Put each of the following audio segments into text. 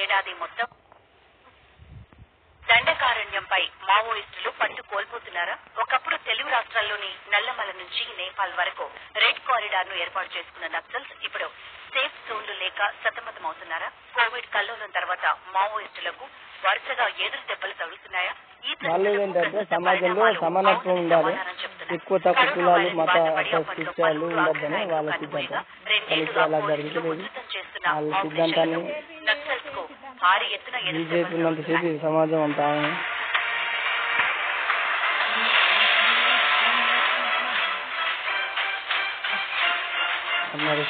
ఏడాది మొత్తం దండకారణ్యంపై మావోయిస్టులు పట్టు కోల్పోతున్నారా? ఒకప్పుడు తెలుగు రాష్ట్రాల్లోని నల్లమల నుంచి నేపాల్ వరకు రెడ్ కారిడార్ ను ఏర్పాటు చేసుకున్న నక్సల్స్ ఇప్పుడు సేఫ్ జోన్లు లేక సతమతమవుతున్నారా? కోవిడ్ కల్లోలం తర్వాత మావోయిస్టులకు వరుసగా ఎదురు దెబ్బలు తగులుతున్నాయా? సమాజంలో సమానత్వం ఉండాలి, ఎక్కువ తక్కువ కులాలు మత అస్పృశ్యాలు ఉండద్దని వాళ్ళ సిద్ధాంతం. అలా జరుగుతుంది. వాళ్ళ సిద్ధాంతాన్ని బీజేపీ ఉన్నంతసేపు సమాజం అంతా అన్నారు.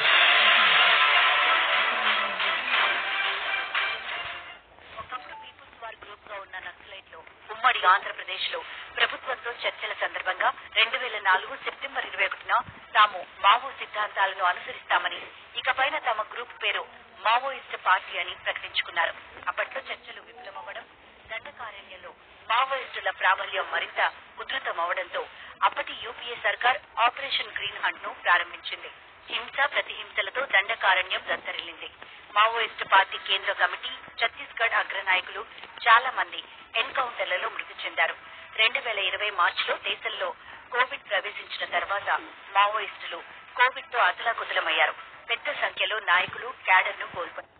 ఉమ్మడి ఆంధ్రప్రదేశ్ లో ప్రభుత్వంతో చర్చల సందర్భంగా 2004 సెప్టెంబర్ 21న తాము మావో సిద్ధాంతాలను అనుసరిస్తామని, ఇకపైన తమ గ్రూప్ పేరు మావోయిస్ట్ పార్టీ అని ప్రకటించుకున్నారు. అప్పట్లో చర్చలు విఫలమవ్వడం, దండకారణ్యంలో మావోయిస్టుల ప్రాబల్యం మరింత ఉధృతమవడంతో అప్పటి యూపీఏ సర్కార్ ఆపరేషన్ గ్రీన్ హంట్ ను ప్రారంభించింది. హింస ప్రతిహింసలతో దండకారణ్యం దత్తరిల్లింది. మావోయిస్టు పార్టీ కేంద్ర కమిటీ, ఛత్తీస్గఢ్ అగ్రనాయకులు చాలా మంది ఎన్కౌంటర్లలో మృతి చెందారు. 2020 మార్చిలో దేశంలో కోవిడ్ ప్రవేశించిన తర్వాత మావోయిస్టులు కోవిడ్ తో అతలాకుతలమయ్యారు. పెద్ద సంఖ్యలో నాయకులు క్యాడర్ ను కోల్పోయారు.